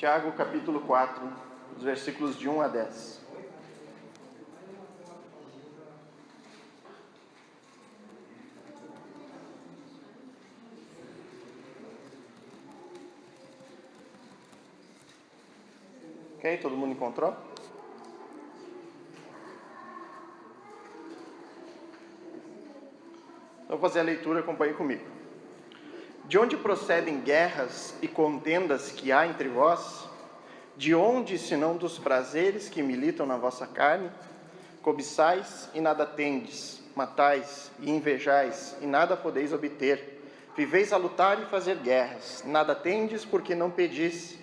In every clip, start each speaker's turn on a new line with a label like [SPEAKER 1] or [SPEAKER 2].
[SPEAKER 1] Tiago capítulo 4, os versículos de 1 a 10. Ok, todo mundo encontrou? Então, vou fazer a leitura, acompanhe comigo. De onde procedem guerras e contendas que há entre vós? De onde, senão dos prazeres que militam na vossa carne? Cobiçais e nada tendes, matais e invejais e nada podeis obter. Viveis a lutar e fazer guerras, nada tendes porque não pedis.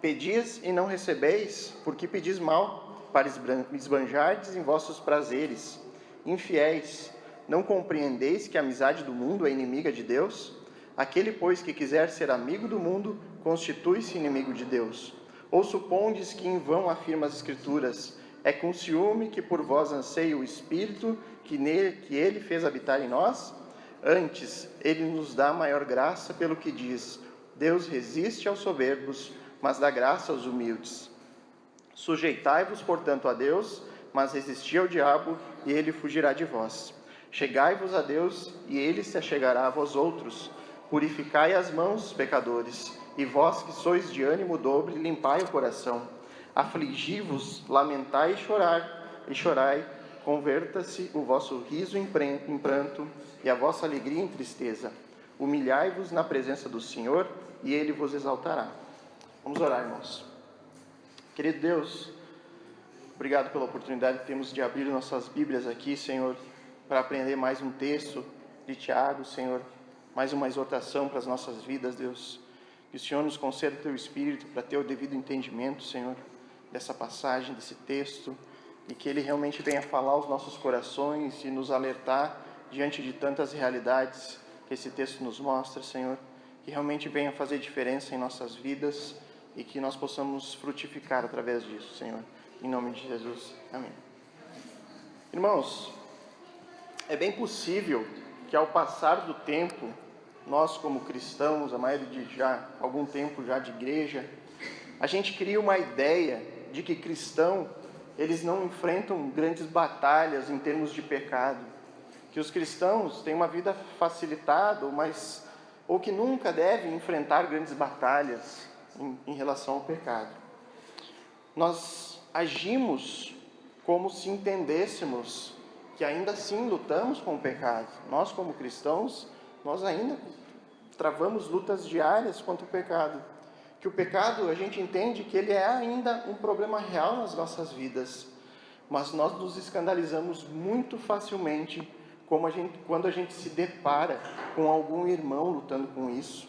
[SPEAKER 1] Pedis e não recebeis, porque pedis mal, para esbanjardes em vossos prazeres. Infiéis, não compreendeis que a amizade do mundo é inimiga de Deus? Aquele, pois, que quiser ser amigo do mundo, constitui-se inimigo de Deus. Ou supondes que em vão afirma as Escrituras: é com ciúme que por vós anseia o Espírito que ele fez habitar em nós? Antes, ele nos dá maior graça pelo que diz: Deus resiste aos soberbos, mas dá graça aos humildes. Sujeitai-vos, portanto, a Deus, mas resisti ao diabo, e ele fugirá de vós. Chegai-vos a Deus, e ele se achegará a vós outros. Purificai as mãos, pecadores, e vós que sois de ânimo dobre, limpai o coração. Afligi-vos, lamentai e chorai, converta-se o vosso riso em pranto, e a vossa alegria em tristeza. Humilhai-vos na presença do Senhor, e ele vos exaltará. Vamos orar, irmãos. Querido Deus, obrigado pela oportunidade que temos de abrir nossas Bíblias aqui, Senhor, para aprender mais um texto de Tiago, Senhor, mais uma exortação para as nossas vidas, Deus. Que o Senhor nos conceda o Teu Espírito para ter o devido entendimento, Senhor, dessa passagem, desse texto, e que Ele realmente venha falar aos nossos corações e nos alertar diante de tantas realidades que esse texto nos mostra, Senhor, que realmente venha fazer diferença em nossas vidas e que nós possamos frutificar através disso, Senhor. Em nome de Jesus. Amém. Irmãos, é bem possível que ao passar do tempo, nós como cristãos, a maioria de já algum tempo já de igreja, a gente cria uma ideia de que cristão, eles não enfrentam grandes batalhas em termos de pecado, que os cristãos têm uma vida facilitada, ou que nunca devem enfrentar grandes batalhas em relação ao pecado. Nós agimos como se entendêssemos que ainda assim lutamos com o pecado. Nós como cristãos, nós ainda travamos lutas diárias contra o pecado. Que o pecado, a gente entende que ele é ainda um problema real nas nossas vidas, mas nós nos escandalizamos muito facilmente quando a gente se depara com algum irmão lutando com isso.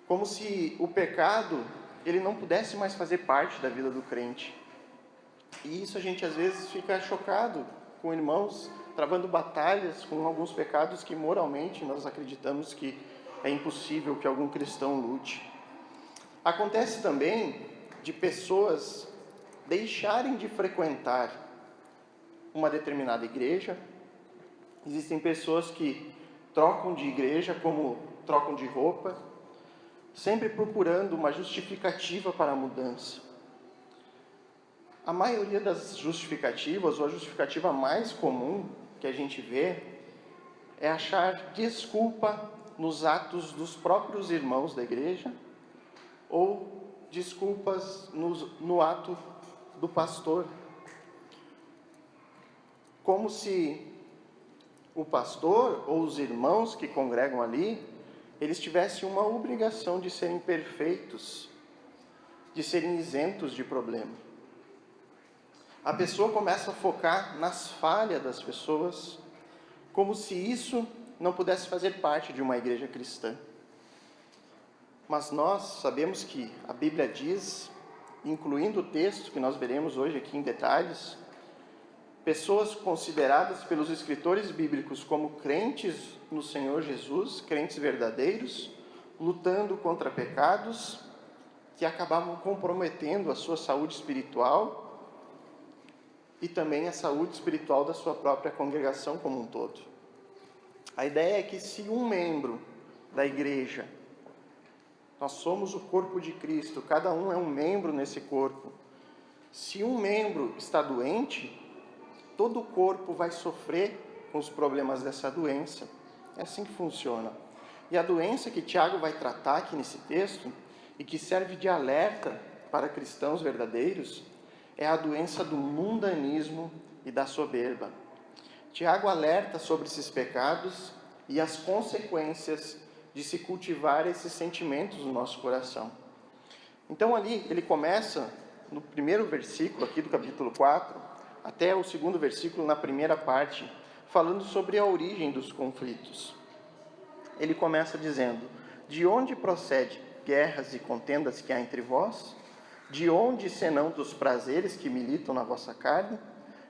[SPEAKER 1] Como se o pecado, ele não pudesse mais fazer parte da vida do crente. E isso a gente às vezes fica chocado com irmãos travando batalhas com alguns pecados que moralmente nós acreditamos que é impossível que algum cristão lute. Acontece também de pessoas deixarem de frequentar uma determinada igreja. Existem pessoas que trocam de igreja como trocam de roupa, sempre procurando uma justificativa para a mudança. A maioria das justificativas, ou a justificativa mais comum que a gente vê, é achar desculpa nos atos dos próprios irmãos da igreja, ou desculpas no ato do pastor. Como se o pastor ou os irmãos que congregam ali, eles tivessem uma obrigação de serem perfeitos, de serem isentos de problema. A pessoa começa a focar nas falhas das pessoas, como se isso não pudesse fazer parte de uma igreja cristã. Mas nós sabemos que a Bíblia diz, incluindo o texto que nós veremos hoje aqui em detalhes, pessoas consideradas pelos escritores bíblicos como crentes no Senhor Jesus, crentes verdadeiros, lutando contra pecados que acabavam comprometendo a sua saúde espiritual e também a saúde espiritual da sua própria congregação como um todo. A ideia é que se um membro da igreja Nós somos o corpo de Cristo, cada um é um membro nesse corpo. Se um membro está doente, todo o corpo vai sofrer com os problemas dessa doença. É assim que funciona. E a doença que Tiago vai tratar aqui nesse texto, e que serve de alerta para cristãos verdadeiros, é a doença do mundanismo e da soberba. Tiago alerta sobre esses pecados e as consequências de se cultivar esses sentimentos no nosso coração. Então ali ele começa no primeiro versículo aqui do capítulo 4, até o segundo versículo na primeira parte, falando sobre a origem dos conflitos. Ele começa dizendo: de onde procede guerras e contendas que há entre vós? De onde, senão dos prazeres que militam na vossa carne?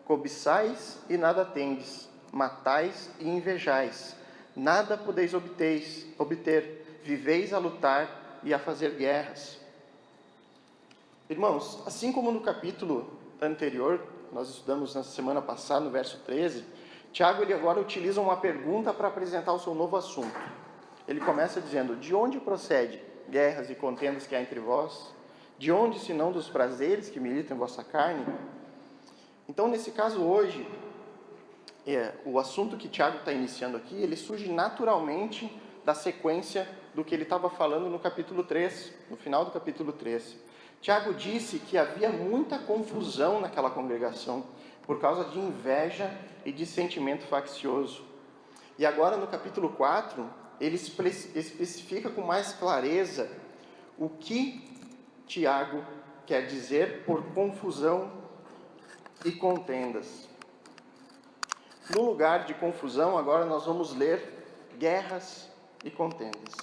[SPEAKER 1] Cobiçais e nada tendes, matais e invejais, nada podeis obter, viveis a lutar e a fazer guerras. Irmãos, assim como no capítulo anterior, nós estudamos na semana passada, no verso 13, Tiago ele agora utiliza uma pergunta para apresentar o seu novo assunto. Ele começa dizendo: de onde procede guerras e contendas que há entre vós? De onde, senão dos prazeres que militam em vossa carne? Então, nesse caso hoje, o assunto que Tiago está iniciando aqui, ele surge naturalmente da sequência do que ele estava falando no capítulo 3, no final do capítulo 3. Tiago disse que havia muita confusão naquela congregação, por causa de inveja e de sentimento faccioso. E agora no capítulo 4, ele especifica com mais clareza o que Tiago quer dizer por confusão e contendas. No lugar de confusão, agora nós vamos ler guerras e contendas.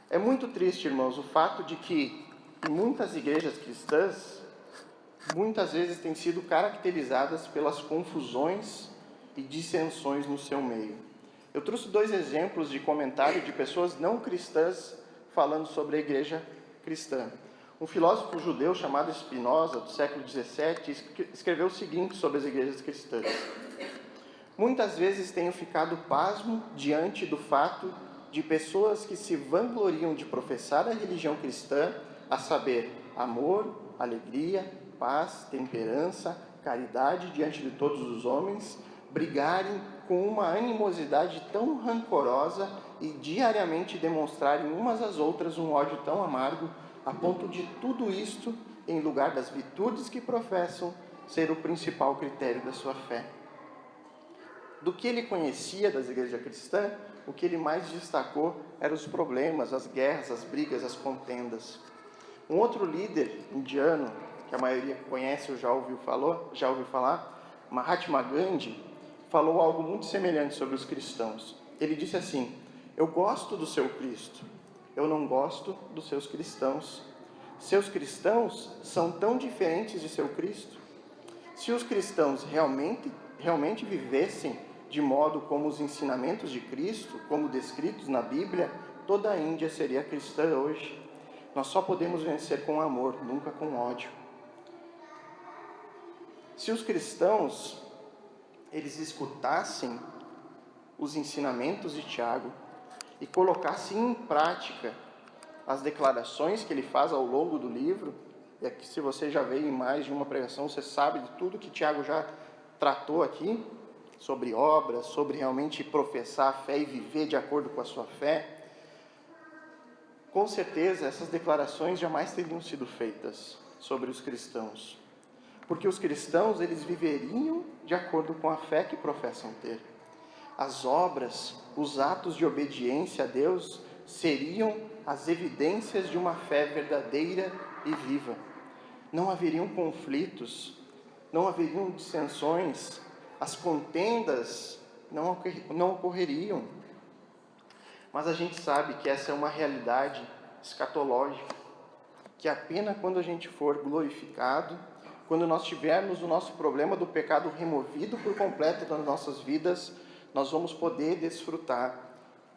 [SPEAKER 1] É muito triste, irmãos, o fato de que em muitas igrejas cristãs, muitas vezes têm sido caracterizadas pelas confusões e dissensões no seu meio. Eu trouxe 2 exemplos de comentário de pessoas não cristãs falando sobre a igreja cristã. Um filósofo judeu chamado Spinoza, do século XVII, escreveu o seguinte sobre as igrejas cristãs: muitas vezes tenho ficado pasmo diante do fato de pessoas que se vangloriam de professar a religião cristã, a saber, amor, alegria, paz, temperança, caridade diante de todos os homens, brigarem com uma animosidade tão rancorosa e diariamente demonstrarem umas às outras um ódio tão amargo, a ponto de tudo isto, em lugar das virtudes que professam, ser o principal critério da sua fé. Do que ele conhecia das igrejas cristãs, o que ele mais destacou eram os problemas, as guerras, as brigas, as contendas. Um outro líder indiano, que a maioria conhece ou já ouviu falar, Mahatma Gandhi, falou algo muito semelhante sobre os cristãos. Ele disse assim: eu gosto do seu Cristo, eu não gosto dos seus cristãos. Seus cristãos são tão diferentes de seu Cristo. Se os cristãos realmente vivessem de modo como os ensinamentos de Cristo, como descritos na Bíblia, toda a Índia seria cristã hoje. Nós só podemos vencer com amor, nunca com ódio. Se os cristãos eles escutassem os ensinamentos de Tiago e colocassem em prática as declarações que ele faz ao longo do livro, e aqui, se você já veio em mais de uma pregação, você sabe de tudo que Tiago já tratou aqui, sobre obras, sobre realmente professar a fé e viver de acordo com a sua fé. Com certeza, essas declarações jamais teriam sido feitas sobre os cristãos, porque os cristãos, eles viveriam de acordo com a fé que professam ter. As obras, os atos de obediência a Deus seriam as evidências de uma fé verdadeira e viva. Não haveriam conflitos, não haveriam dissensões, as contendas não ocorreriam. Mas a gente sabe que essa é uma realidade escatológica, que apenas quando a gente for glorificado, quando nós tivermos o nosso problema do pecado removido por completo das nossas vidas, nós vamos poder desfrutar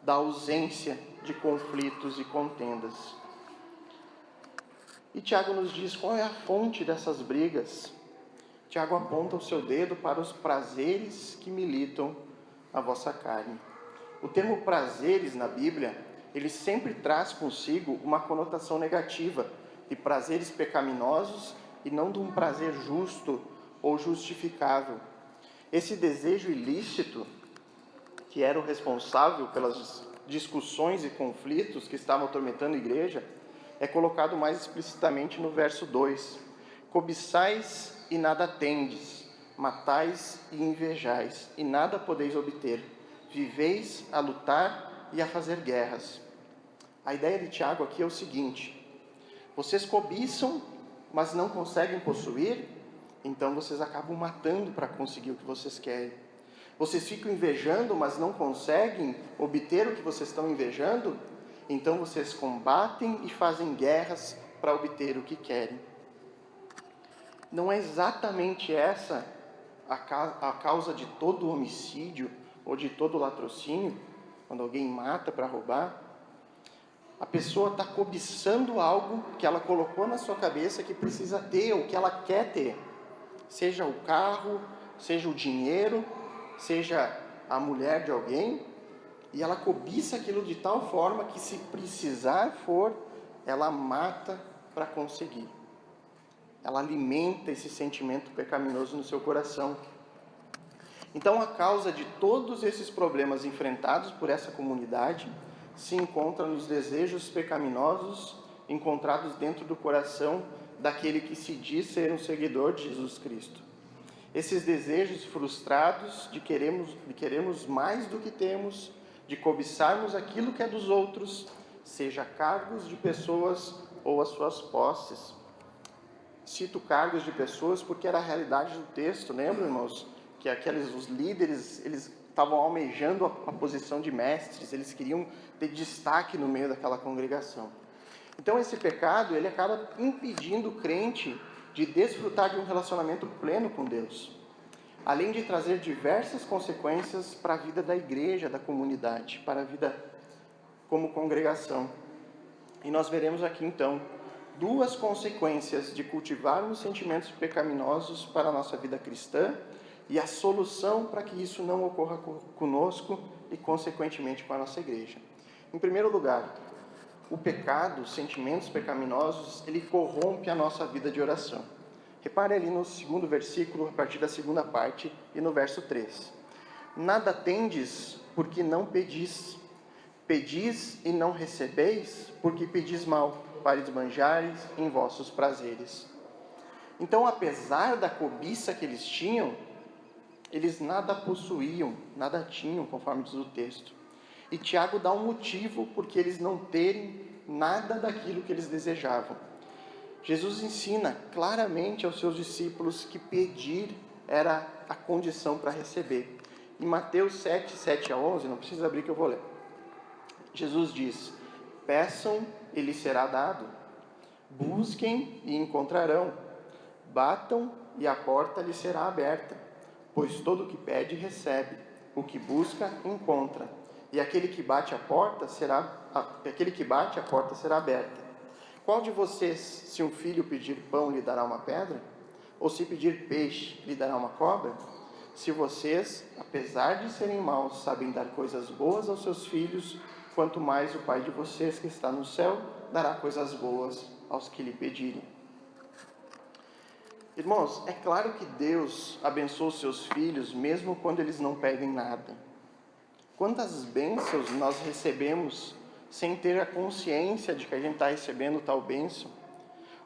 [SPEAKER 1] da ausência de conflitos e contendas. E Tiago nos diz qual é a fonte dessas brigas. Tiago aponta o seu dedo para os prazeres que militam a vossa carne. O termo prazeres na Bíblia ele sempre traz consigo uma conotação negativa de prazeres pecaminosos e não de um prazer justo ou justificável. Esse desejo ilícito, que era o responsável pelas discussões e conflitos que estavam atormentando a igreja, é colocado mais explicitamente no verso 2. Cobiçais e nada tendes, matais e invejais, e nada podeis obter. Viveis a lutar e a fazer guerras. A ideia de Tiago aqui é o seguinte: vocês cobiçam, mas não conseguem possuir, então vocês acabam matando para conseguir o que vocês querem. Vocês ficam invejando, mas não conseguem obter o que vocês estão invejando, então vocês combatem e fazem guerras para obter o que querem. Não é exatamente essa a causa de todo homicídio ou de todo latrocínio, quando alguém mata para roubar? A pessoa está cobiçando algo que ela colocou na sua cabeça que precisa ter, ou que ela quer ter. Seja o carro, seja o dinheiro, seja a mulher de alguém, e ela cobiça aquilo de tal forma que, se precisar for, ela mata para conseguir. Ela alimenta esse sentimento pecaminoso no seu coração. Então, a causa de todos esses problemas enfrentados por essa comunidade se encontra nos desejos pecaminosos encontrados dentro do coração daquele que se diz ser um seguidor de Jesus Cristo. Esses desejos frustrados de queremos mais do que temos, de cobiçarmos aquilo que é dos outros, seja cargos de pessoas ou as suas posses. Cito cargos de pessoas porque era a realidade do texto, lembra, irmãos? Que os líderes, eles estavam almejando a posição de mestres, eles queriam ter destaque no meio daquela congregação. Então esse pecado, ele acaba impedindo o crente de desfrutar de um relacionamento pleno com Deus, além de trazer diversas consequências para a vida da igreja, da comunidade, para a vida como congregação. E nós veremos aqui então duas consequências de cultivarmos sentimentos pecaminosos para a nossa vida cristã e a solução para que isso não ocorra conosco e consequentemente com a nossa igreja. Em primeiro lugar, o pecado, os sentimentos pecaminosos, ele corrompe a nossa vida de oração. Repare ali no segundo versículo, a partir da segunda parte, e no verso 3. Nada tendes, porque não pedis. Pedis e não recebeis, porque pedis mal, para esbanjares em vossos prazeres. Então, apesar da cobiça que eles tinham, eles nada possuíam, nada tinham, conforme diz o texto. E Tiago dá um motivo porque eles não terem nada daquilo que eles desejavam. Jesus ensina claramente aos seus discípulos que pedir era a condição para receber. Em Mateus 7, 7 a 11, não precisa abrir que eu vou ler. Jesus diz: peçam e lhes será dado, busquem e encontrarão, batam e a porta lhes será aberta, pois todo o que pede recebe, o que busca encontra, e aquele que bate a porta será aberta. Qual de vocês, se um filho pedir pão, lhe dará uma pedra? Ou se pedir peixe, lhe dará uma cobra? Se vocês, apesar de serem maus, sabem dar coisas boas aos seus filhos, quanto mais o Pai de vocês que está no céu dará coisas boas aos que lhe pedirem. Irmãos, é claro que Deus abençoa os seus filhos mesmo quando eles não pedem nada. Quantas bênçãos nós recebemos sem ter a consciência de que a gente está recebendo tal bênção?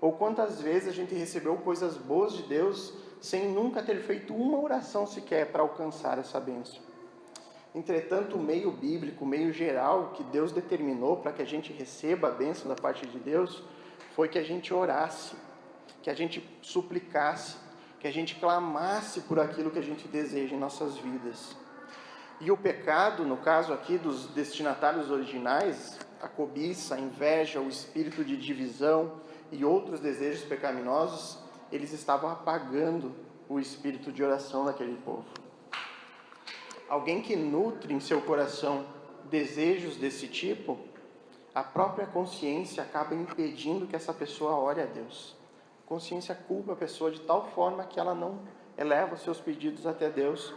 [SPEAKER 1] Ou quantas vezes a gente recebeu coisas boas de Deus sem nunca ter feito uma oração sequer para alcançar essa bênção? Entretanto, o meio bíblico, o meio geral que Deus determinou para que a gente receba a bênção da parte de Deus, foi que a gente orasse, que a gente suplicasse, que a gente clamasse por aquilo que a gente deseja em nossas vidas. E o pecado, no caso aqui dos destinatários originais, a cobiça, a inveja, o espírito de divisão e outros desejos pecaminosos, eles estavam apagando o espírito de oração daquele povo. Alguém que nutre em seu coração desejos desse tipo, a própria consciência acaba impedindo que essa pessoa ore a Deus. A consciência culpa a pessoa de tal forma que ela não eleva os seus pedidos até Deus.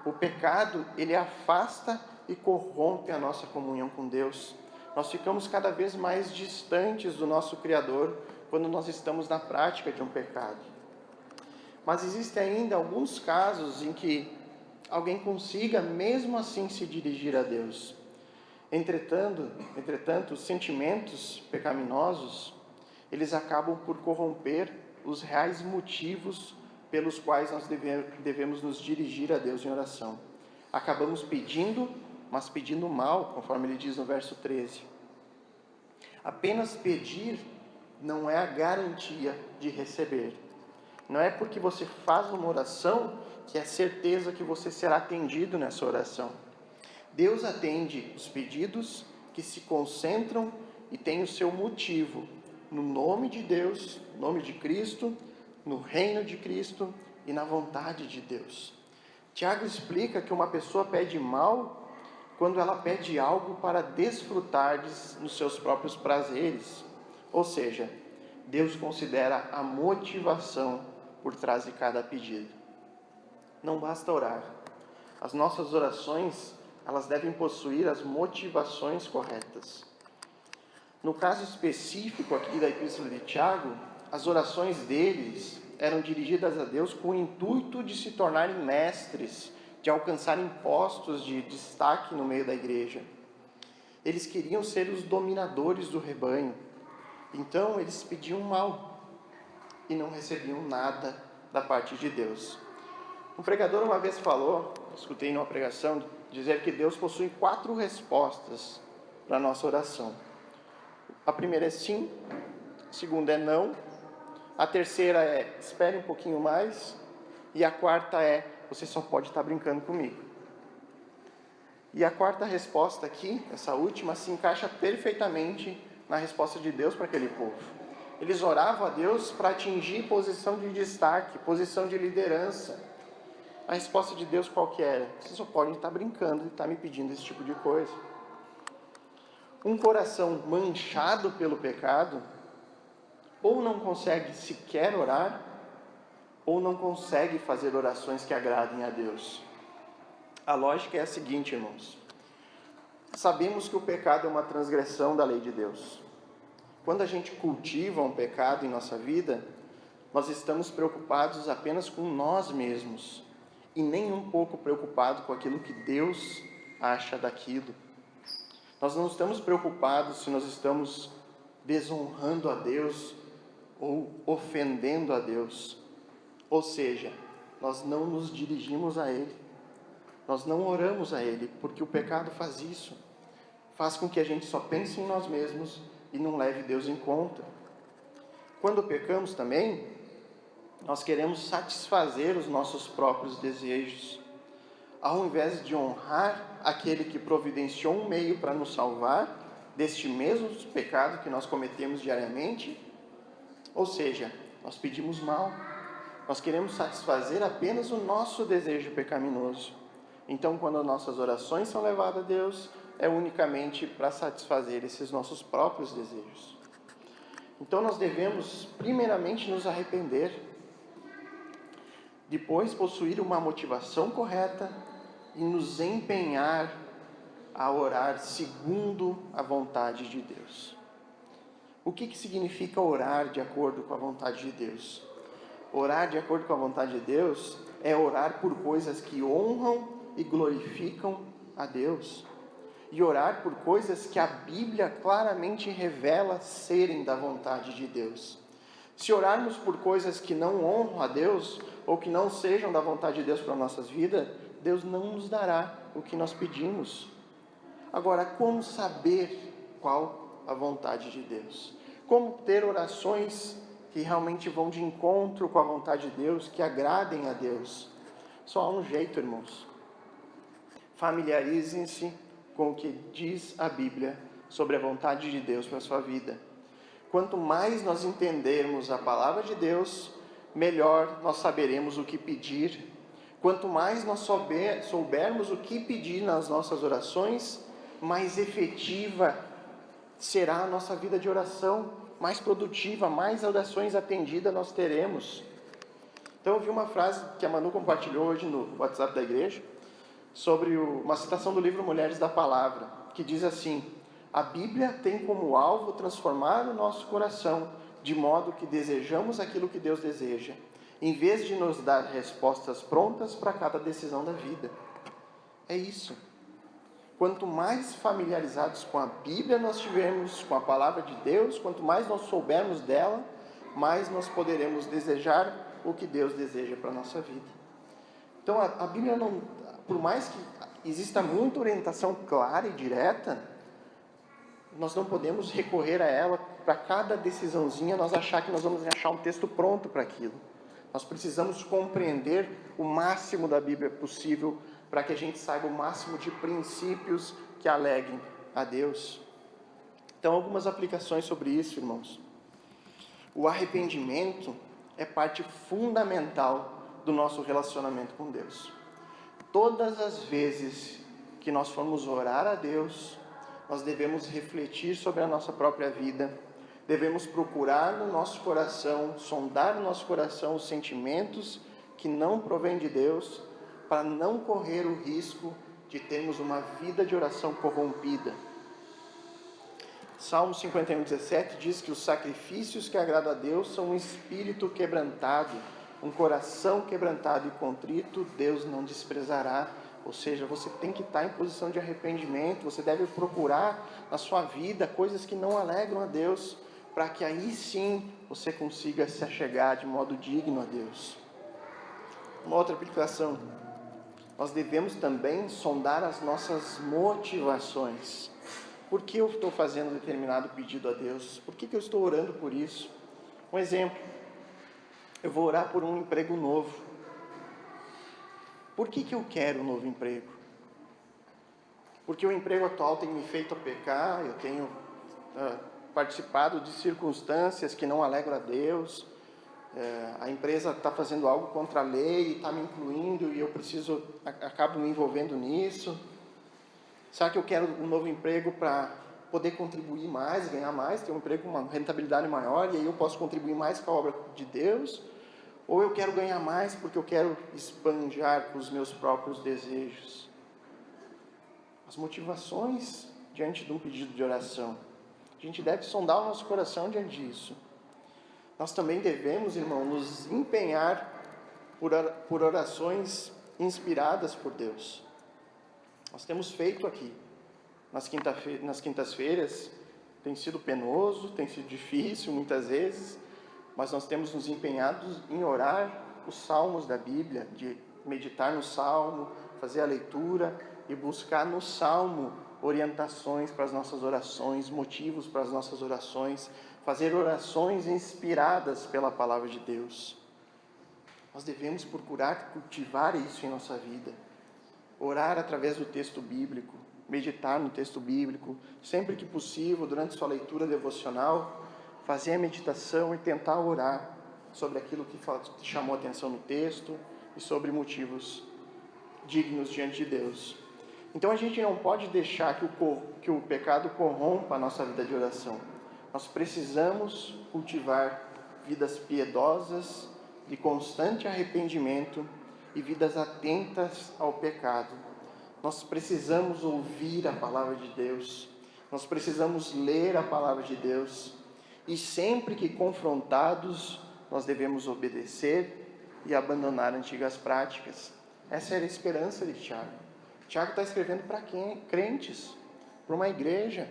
[SPEAKER 1] O pecado, ele afasta e corrompe a nossa comunhão com Deus, Nós ficamos cada vez mais distantes do nosso Criador quando nós estamos na prática de um pecado. Mas existem ainda alguns casos em que alguém consiga mesmo assim se dirigir a Deus. Entretanto, os sentimentos pecaminosos, eles acabam por corromper os reais motivos pelos quais nós devemos nos dirigir a Deus em oração. Acabamos pedindo, mas pedindo mal, conforme ele diz no verso 13. Apenas pedir não é a garantia de receber. Não é porque você faz uma oração que é certeza que você será atendido nessa oração. Deus atende os pedidos que se concentram e têm o seu motivo no nome de Deus, no nome de Cristo, no reino de Cristo e na vontade de Deus. Tiago explica que uma pessoa pede mal quando ela pede algo para desfrutar nos seus próprios prazeres. Ou seja, Deus considera a motivação por trás de cada pedido. Não basta orar. As nossas orações, elas devem possuir as motivações corretas. No caso específico aqui da Epístola de Tiago, as orações deles eram dirigidas a Deus com o intuito de se tornarem mestres, de alcançarem postos de destaque no meio da igreja. Eles queriam ser os dominadores do rebanho. Então eles pediam mal e não recebiam nada da parte de Deus. Um pregador uma vez falou, escutei numa pregação, dizer que Deus possui 4 respostas para a nossa oração. A primeira é sim, a segunda é não, a terceira é espere um pouquinho mais, e a quarta é você só pode estar brincando comigo. E a quarta resposta aqui, essa última, se encaixa perfeitamente na resposta de Deus para aquele povo. Eles oravam a Deus para atingir posição de destaque, posição de liderança. A resposta de Deus qual que era? Vocês só podem estar brincando e estar me pedindo esse tipo de coisa. Um coração manchado pelo pecado, ou não consegue sequer orar, ou não consegue fazer orações que agradem a Deus. A lógica é a seguinte, irmãos. Sabemos que o pecado é uma transgressão da lei de Deus. Quando a gente cultiva um pecado em nossa vida, nós estamos preocupados apenas com nós mesmos, e nem um pouco preocupado com aquilo que Deus acha daquilo. Nós não estamos preocupados se nós estamos desonrando a Deus ou ofendendo a Deus. Ou seja, nós não nos dirigimos a Ele. Nós não oramos a Ele, porque o pecado faz isso. Faz com que a gente só pense em nós mesmos e não leve Deus em conta. Quando pecamos também, nós queremos satisfazer os nossos próprios desejos. Ao invés de honrar aquele que providenciou um meio para nos salvar deste mesmo pecado que nós cometemos diariamente, ou seja, nós pedimos mal. Nós queremos satisfazer apenas o nosso desejo pecaminoso. Então, quando as nossas orações são levadas a Deus, é unicamente para satisfazer esses nossos próprios desejos. Então, nós devemos primeiramente nos arrepender, depois possuir uma motivação correta e nos empenhar a orar segundo a vontade de Deus. O que significa orar de acordo com a vontade de Deus? Orar de acordo com a vontade de Deus é orar por coisas que honram e glorificam a Deus. E orar por coisas que a Bíblia claramente revela serem da vontade de Deus. Se orarmos por coisas que não honram a Deus, ou que não sejam da vontade de Deus para nossas vidas, Deus não nos dará o que nós pedimos. Agora, como saber qual a vontade de Deus? Como ter orações que realmente vão de encontro com a vontade de Deus, que agradem a Deus? Só há um jeito, irmãos. Familiarizem-se com o que diz a Bíblia sobre a vontade de Deus para a sua vida. Quanto mais nós entendermos a palavra de Deus, melhor nós saberemos o que pedir. Quanto mais nós soubermos o que pedir nas nossas orações, mais efetiva será a nossa vida de oração, mais produtiva, mais orações atendidas nós teremos. Então eu vi uma frase que a Manu compartilhou hoje no WhatsApp da igreja, sobre uma citação do livro Mulheres da Palavra, que diz assim: A Bíblia tem como alvo transformar o nosso coração, de modo que desejamos aquilo que Deus deseja, em vez de nos dar respostas prontas para cada decisão da vida. É isso. Quanto mais familiarizados com a Bíblia nós tivermos, com a palavra de Deus, quanto mais nós soubermos dela, mais nós poderemos desejar o que Deus deseja para a nossa vida. Então a Bíblia não, por mais que exista muita orientação clara e direta, nós não podemos recorrer a ela para cada decisãozinha, nós achar que nós vamos achar um texto pronto para aquilo. Nós precisamos compreender o máximo da Bíblia possível para que a gente saiba o máximo de princípios que aleguem a Deus. Então, algumas aplicações sobre isso, irmãos. O arrependimento é parte fundamental do nosso relacionamento com Deus. Todas as vezes que nós formos orar a Deus, nós devemos refletir sobre a nossa própria vida, devemos procurar no nosso coração, sondar no nosso coração os sentimentos que não provêm de Deus, para não correr o risco de termos uma vida de oração corrompida. Salmo 51:17 diz que os sacrifícios que agradam a Deus são um espírito quebrantado, um coração quebrantado e contrito, Deus não desprezará. Ou seja, você tem que estar em posição de arrependimento, você deve procurar na sua vida coisas que não alegram a Deus, para que aí sim você consiga se achegar de modo digno a Deus. Uma outra aplicação, nós devemos também sondar as nossas motivações. Por que eu estou fazendo determinado pedido a Deus? Por que eu estou orando por isso? Um exemplo, eu vou orar por um emprego novo. Por que eu quero um novo emprego? Porque o emprego atual tem me feito pecar, eu tenho participado de circunstâncias que não alegram a Deus, a empresa está fazendo algo contra a lei, está me incluindo e eu acabo me envolvendo nisso. Será que eu quero um novo emprego para poder contribuir mais, ganhar mais, ter um emprego com uma rentabilidade maior e aí eu posso contribuir mais com a obra de Deus? Ou eu quero ganhar mais porque eu quero esbanjar com os meus próprios desejos? As motivações diante de um pedido de oração. A gente deve sondar o nosso coração diante disso. Nós também devemos, irmão, nos empenhar por orações inspiradas por Deus. Nós temos feito aqui, nas quintas-feiras, tem sido penoso, tem sido difícil muitas vezes, mas nós temos nos empenhado em orar os salmos da Bíblia, de meditar no salmo, fazer a leitura e buscar no salmo orientações para as nossas orações, motivos para as nossas orações, fazer orações inspiradas pela palavra de Deus. Nós devemos procurar cultivar isso em nossa vida, orar através do texto bíblico, meditar no texto bíblico, sempre que possível, durante sua leitura devocional, fazer a meditação e tentar orar sobre aquilo que chamou a atenção no texto e sobre motivos dignos diante de Deus. Então a gente não pode deixar que o pecado corrompa a nossa vida de oração. Nós precisamos cultivar vidas piedosas, de constante arrependimento e vidas atentas ao pecado. Nós precisamos ouvir a palavra de Deus, nós precisamos ler a palavra de Deus, e sempre que confrontados, nós devemos obedecer e abandonar antigas práticas. Essa era a esperança de Tiago. Tiago está escrevendo para quem? Crentes, para uma igreja.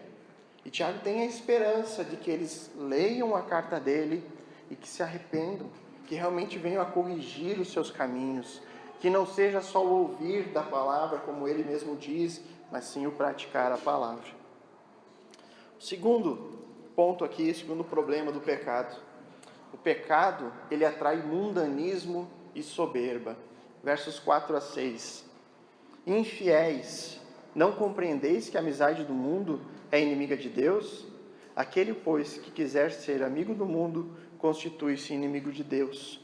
[SPEAKER 1] E Tiago tem a esperança de que eles leiam a carta dele e que se arrependam, que realmente venham a corrigir os seus caminhos, que não seja só o ouvir da palavra, como ele mesmo diz, mas sim o praticar a palavra. O segundo ponto aqui, o segundo problema do pecado. O pecado, ele atrai mundanismo e soberba. Versos 4-6. Infiéis, não compreendeis que a amizade do mundo é inimiga de Deus? Aquele, pois, que quiser ser amigo do mundo, constitui-se inimigo de Deus.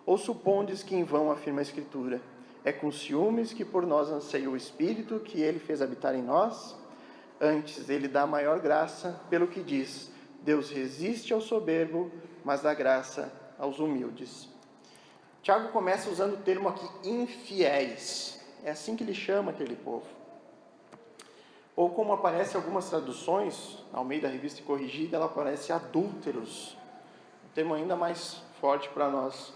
[SPEAKER 1] Ou supondes que em vão afirma a Escritura, é com ciúmes que por nós anseia o Espírito que ele fez habitar em nós? Antes, ele dá maior graça, pelo que diz, Deus resiste ao soberbo, mas dá graça aos humildes. Tiago começa usando o termo aqui, infiéis. É assim que ele chama aquele povo. Ou como aparece em algumas traduções, ao meio da Revista Corrigida, ela aparece adúlteros, um termo ainda mais forte para nós.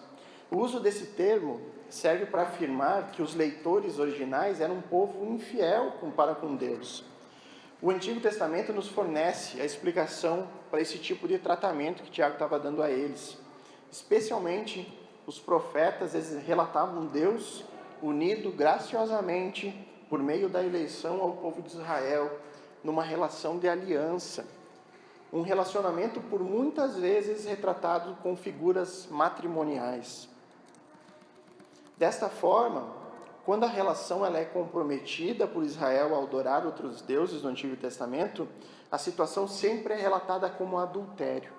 [SPEAKER 1] O uso desse termo serve para afirmar que os leitores originais eram um povo infiel para com Deus. O Antigo Testamento nos fornece a explicação para esse tipo de tratamento que Tiago estava dando a eles. Especialmente os profetas, eles relatavam Deus unido graciosamente por meio da eleição ao povo de Israel, numa relação de aliança. Um relacionamento por muitas vezes retratado com figuras matrimoniais. Desta forma, quando a relação ela é comprometida por Israel ao adorar outros deuses no Antigo Testamento, a situação sempre é relatada como adultério.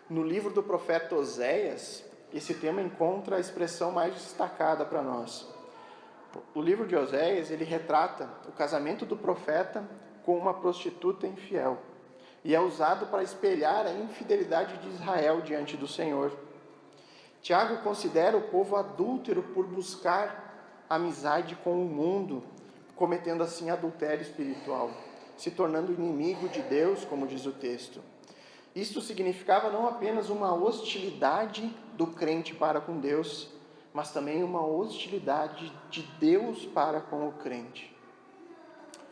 [SPEAKER 1] No livro do profeta Oséias, esse tema encontra a expressão mais destacada para nós. O livro de Oséias, ele retrata o casamento do profeta com uma prostituta infiel, e é usado para espelhar a infidelidade de Israel diante do Senhor. Tiago considera o povo adúltero por buscar amizade com o mundo, cometendo assim adultério espiritual, se tornando inimigo de Deus, como diz o texto. Isto significava não apenas uma hostilidade do crente para com Deus, mas também uma hostilidade de Deus para com o crente.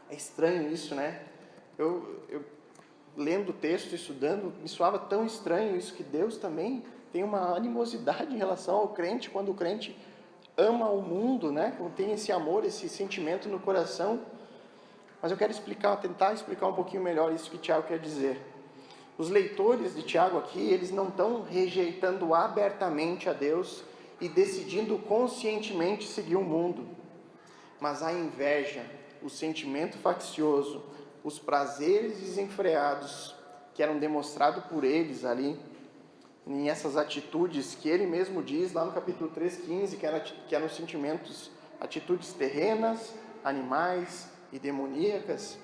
[SPEAKER 1] É estranho isso, né? Eu lendo o texto, estudando, me soava tão estranho isso, que Deus também tem uma animosidade em relação ao crente, quando o crente ama o mundo, né? Quando tem esse amor, esse sentimento no coração. Mas eu quero tentar explicar um pouquinho melhor isso que Tiago quer dizer. Os leitores de Tiago aqui, eles não estão rejeitando abertamente a Deus e decidindo conscientemente seguir o mundo, mas a inveja, o sentimento faccioso, os prazeres desenfreados que eram demonstrados por eles ali, em essas atitudes que ele mesmo diz lá no capítulo 3:15, que eram sentimentos, atitudes terrenas, animais e demoníacas,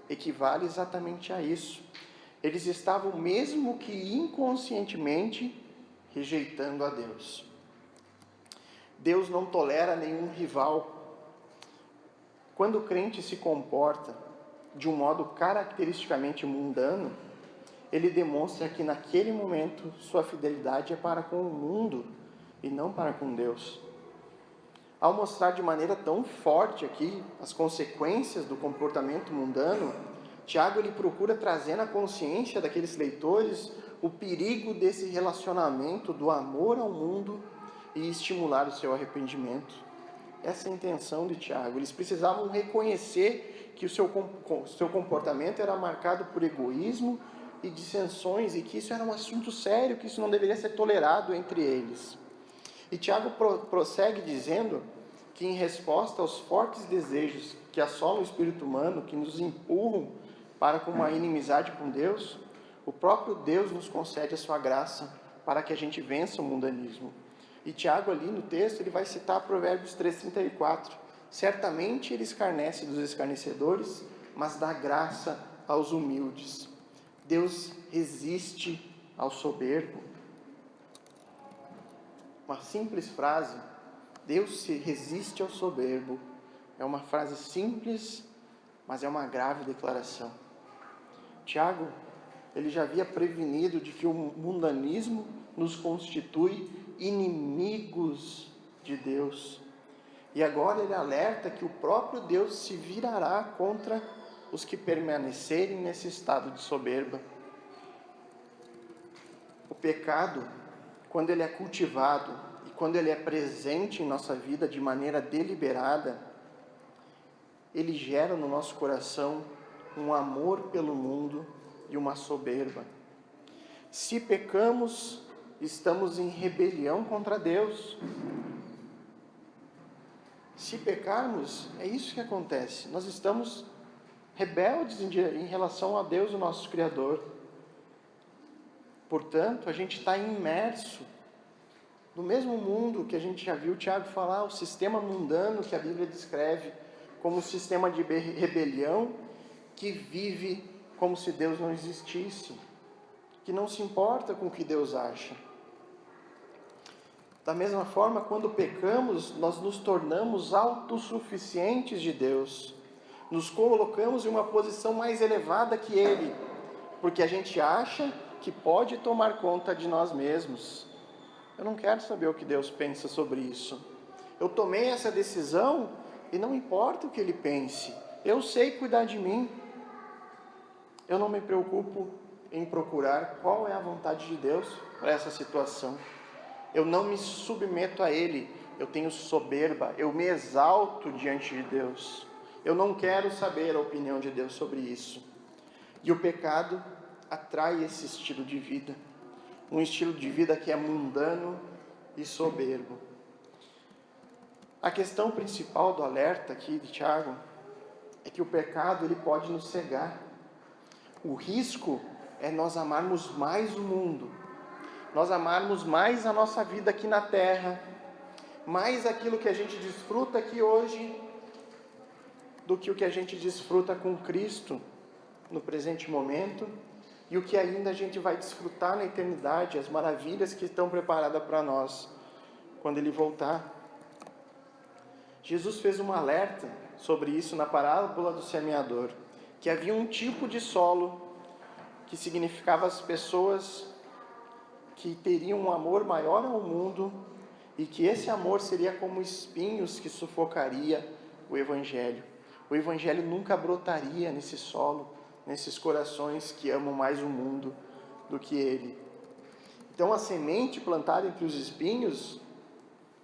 [SPEAKER 1] equivale exatamente a isso. Eles estavam, mesmo que inconscientemente, rejeitando a Deus. Deus não tolera nenhum rival. Quando o crente se comporta de um modo caracteristicamente mundano, ele demonstra que naquele momento sua fidelidade é para com o mundo e não para com Deus. Ao mostrar de maneira tão forte aqui as consequências do comportamento mundano, Tiago ele procura trazer na consciência daqueles leitores o perigo desse relacionamento do amor ao mundo e estimular o seu arrependimento. Essa é a intenção de Tiago. Eles precisavam reconhecer que o seu comportamento era marcado por egoísmo e dissensões, e que isso era um assunto sério, que isso não deveria ser tolerado entre eles. E Tiago prossegue dizendo que, em resposta aos fortes desejos que assolam o espírito humano, que nos empurram para com uma inimizade com Deus, o próprio Deus nos concede a sua graça para que a gente vença o mundanismo. E Tiago ali no texto, ele vai citar Provérbios 3:34. Certamente ele escarnece dos escarnecedores, mas dá graça aos humildes. Deus resiste ao soberbo. Uma simples frase, Deus se resiste ao soberbo, é uma frase simples, mas é uma grave declaração. Tiago, ele já havia prevenido de que o mundanismo nos constitui inimigos de Deus. E agora ele alerta que o próprio Deus se virará contra os que permanecerem nesse estado de soberba. O pecado, quando ele é cultivado e quando ele é presente em nossa vida de maneira deliberada, ele gera no nosso coração um amor pelo mundo e uma soberba. Se pecamos, estamos em rebelião contra Deus. Se pecarmos, é isso que acontece. Nós estamos rebeldes em relação a Deus, o nosso Criador. Portanto, a gente está imerso no mesmo mundo que a gente já viu Tiago falar, o sistema mundano que a Bíblia descreve como um sistema de rebelião que vive como se Deus não existisse, que não se importa com o que Deus acha. Da mesma forma, quando pecamos, nós nos tornamos autossuficientes de Deus. nos colocamos em uma posição mais elevada que Ele, porque a gente acha que pode tomar conta de nós mesmos. Eu não quero saber o que Deus pensa sobre isso. Eu tomei essa decisão e não importa o que Ele pense, eu sei cuidar de mim. Eu não me preocupo em procurar qual é a vontade de Deus para essa situação. Eu não me submeto a Ele, eu tenho soberba, eu me exalto diante de Deus. Eu não quero saber a opinião de Deus sobre isso. E o pecado atrai esse estilo de vida, um estilo de vida que é mundano e soberbo. A questão principal do alerta aqui de Tiago é que o pecado ele pode nos cegar. O risco é nós amarmos mais o mundo, nós amarmos mais a nossa vida aqui na terra, mais aquilo que a gente desfruta aqui hoje, do que o que a gente desfruta com Cristo no presente momento, e o que ainda a gente vai desfrutar na eternidade, as maravilhas que estão preparadas para nós, quando Ele voltar. Jesus fez um alerta sobre isso na parábola do semeador, que havia um tipo de solo que significava as pessoas que teriam um amor maior ao mundo e que esse amor seria como espinhos que sufocaria o Evangelho. O Evangelho nunca brotaria nesse solo, nesses corações que amam mais o mundo do que Ele. Então a semente plantada entre os espinhos,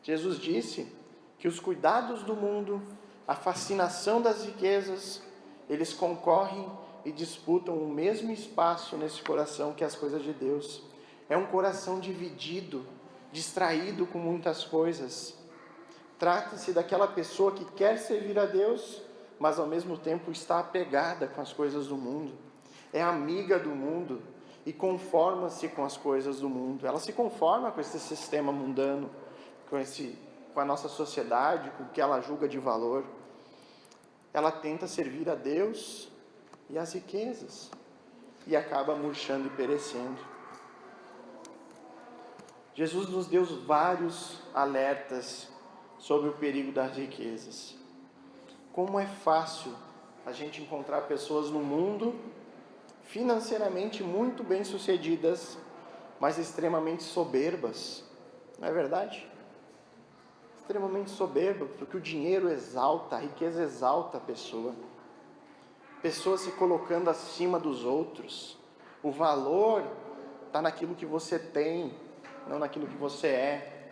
[SPEAKER 1] Jesus disse que os cuidados do mundo, a fascinação das riquezas, eles concorrem e disputam o mesmo espaço nesse coração que as coisas de Deus. É um coração dividido, distraído com muitas coisas. Trata-se daquela pessoa que quer servir a Deus, mas ao mesmo tempo está apegada com as coisas do mundo. É amiga do mundo e conforma-se com as coisas do mundo. Ela se conforma com esse sistema mundano, com a nossa sociedade, com o que ela julga de valor. Ela tenta servir a Deus e as riquezas, e acaba murchando e perecendo. Jesus nos deu vários alertas sobre o perigo das riquezas. Como é fácil a gente encontrar pessoas no mundo financeiramente muito bem-sucedidas, mas extremamente soberbas, não é verdade? Extremamente soberba, porque o dinheiro exalta, a riqueza exalta a pessoa. Pessoas se colocando acima dos outros. O valor está naquilo que você tem, não naquilo que você é.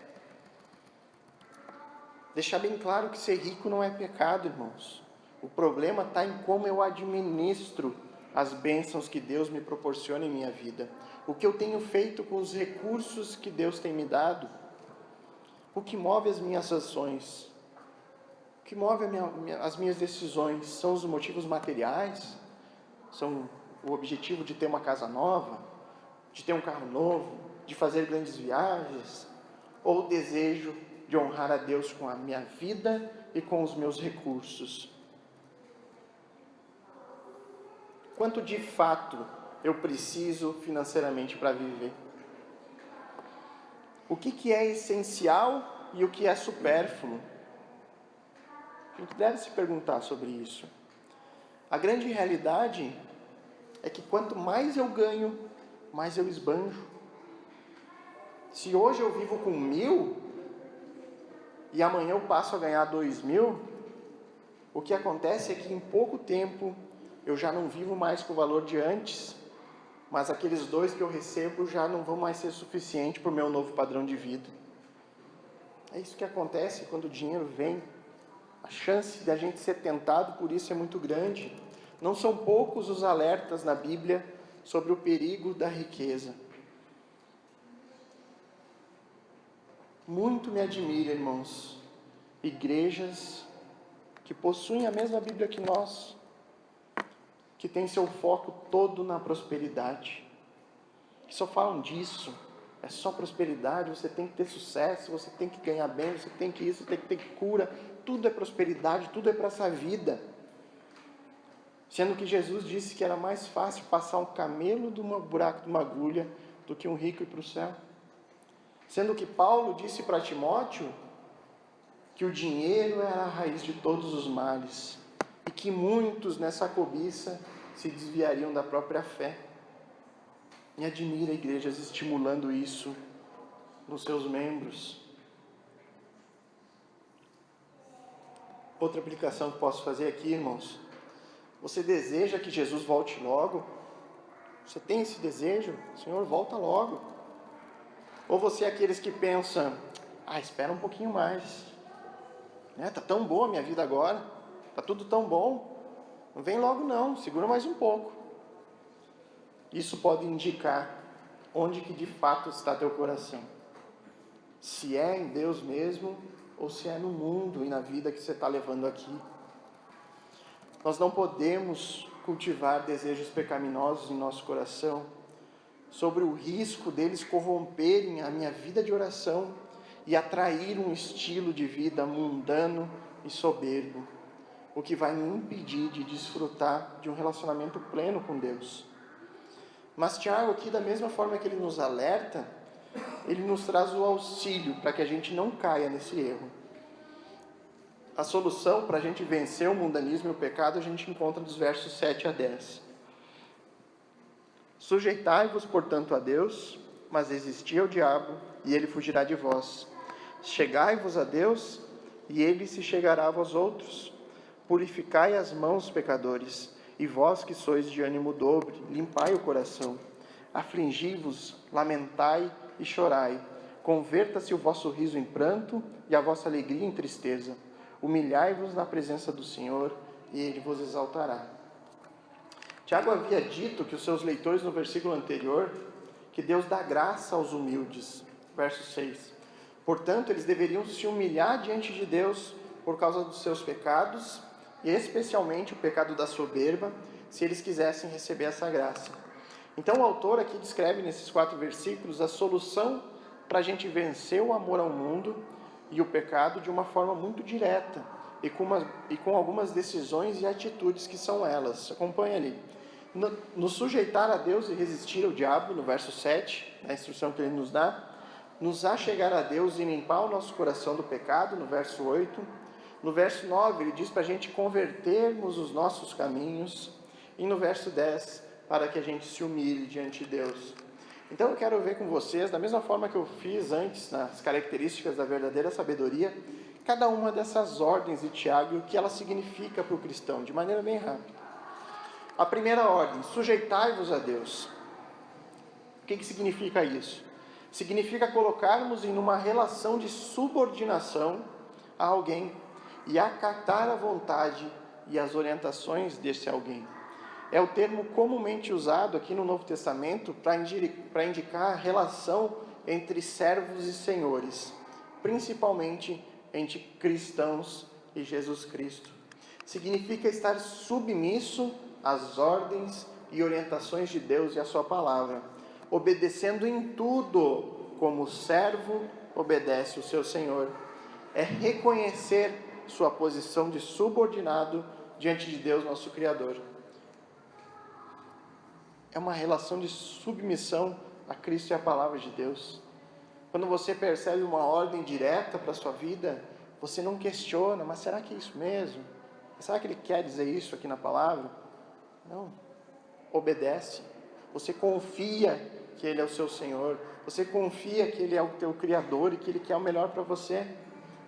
[SPEAKER 1] Deixar bem claro que ser rico não é pecado, irmãos. O problema está em como eu administro as bênçãos que Deus me proporciona em minha vida. O que eu tenho feito com os recursos que Deus tem me dado. O que move as minhas ações? O que move as minhas decisões? São os motivos materiais? São o objetivo de ter uma casa nova? De ter um carro novo? De fazer grandes viagens? Ou o desejo de honrar a Deus com a minha vida e com os meus recursos? Quanto de fato eu preciso financeiramente para viver? O que é essencial e o que é supérfluo? A gente deve se perguntar sobre isso. A grande realidade é que quanto mais eu ganho, mais eu esbanjo. Se hoje eu vivo com 1.000 e amanhã eu passo a ganhar 2.000, o que acontece é que em pouco tempo eu já não vivo mais com o valor de antes, mas aqueles 2 que eu recebo já não vão mais ser suficiente para o meu novo padrão de vida. É isso que acontece quando o dinheiro vem. A chance de a gente ser tentado por isso é muito grande. Não são poucos os alertas na Bíblia sobre o perigo da riqueza. Muito me admira, irmãos, igrejas que possuem a mesma Bíblia que nós, que têm seu foco todo na prosperidade, que só falam disso. É só prosperidade, você tem que ter sucesso, você tem que ganhar bem, você tem que isso, você tem que ter cura. Tudo é prosperidade, tudo é para essa vida. Sendo que Jesus disse que era mais fácil passar um camelo de um buraco de uma agulha do que um rico ir para o céu. Sendo que Paulo disse para Timóteo que o dinheiro era a raiz de todos os males e que muitos nessa cobiça se desviariam da própria fé. Me admira igrejas estimulando isso nos seus membros. Outra aplicação que posso fazer aqui, irmãos. Você deseja que Jesus volte logo? Você tem esse desejo? Senhor, volta logo. Ou você é aqueles que pensam, espera um pouquinho mais. Tá tão boa a minha vida agora. Tá tudo tão bom. Não vem logo não, segura mais um pouco. Isso pode indicar onde que de fato está teu coração. Se é em Deus mesmo, ou se é no mundo e na vida que você está levando aqui. Nós não podemos cultivar desejos pecaminosos em nosso coração, sobre o risco deles corromperem a minha vida de oração e atrair um estilo de vida mundano e soberbo, o que vai me impedir de desfrutar de um relacionamento pleno com Deus. Mas Tiago aqui, da mesma forma que ele nos alerta, ele nos traz o auxílio para que a gente não caia nesse erro. A solução para a gente vencer o mundanismo e o pecado a gente encontra dos versos 7 a 10. Sujeitai-vos, portanto, a Deus, mas resisti ao diabo, e ele fugirá de vós. Chegai-vos a Deus, e ele se chegará a vós outros. Purificai as mãos, pecadores, e vós que sois de ânimo dobre, limpai o coração. Afligi-vos, lamentai e chorai. Converta-se o vosso riso em pranto, e a vossa alegria em tristeza. Humilhai-vos na presença do Senhor, e Ele vos exaltará. Tiago havia dito que os seus leitores no versículo anterior, que Deus dá graça aos humildes. Verso 6. Portanto, eles deveriam se humilhar diante de Deus por causa dos seus pecados, e especialmente o pecado da soberba, se eles quisessem receber essa graça. Então o autor aqui descreve nesses 4 versículos a solução para a gente vencer o amor ao mundo e o pecado de uma forma muito direta e com algumas decisões e atitudes que são elas. Acompanha ali. Nos sujeitar a Deus e resistir ao diabo, no verso 7, a instrução que ele nos dá. Nos achegar a Deus e limpar o nosso coração do pecado, no verso 8. No verso 9, ele diz para a gente convertermos os nossos caminhos. E no verso 10, para que a gente se humilhe diante de Deus. Então eu quero ver com vocês, da mesma forma que eu fiz antes, nas características da verdadeira sabedoria, cada uma dessas ordens de Tiago e o que ela significa para o cristão, de maneira bem rápida. A primeira ordem, sujeitai-vos a Deus. O que significa isso? Significa colocarmos em uma relação de subordinação a alguém e acatar a vontade e as orientações desse alguém. É o termo comumente usado aqui no Novo Testamento para indicar a relação entre servos e senhores, principalmente entre cristãos e Jesus Cristo. Significa estar submisso às ordens e orientações de Deus e à sua palavra, obedecendo em tudo como o servo obedece o seu Senhor. É reconhecer sua posição de subordinado diante de Deus, nosso Criador. É uma relação de submissão a Cristo e a palavra de Deus. Quando você percebe uma ordem direta para a sua vida, você não questiona, mas será que é isso mesmo? Será que ele quer dizer isso aqui na palavra? Não. Obedece. Você confia que ele é o seu Senhor. Você confia que ele é o teu Criador e que ele quer o melhor para você.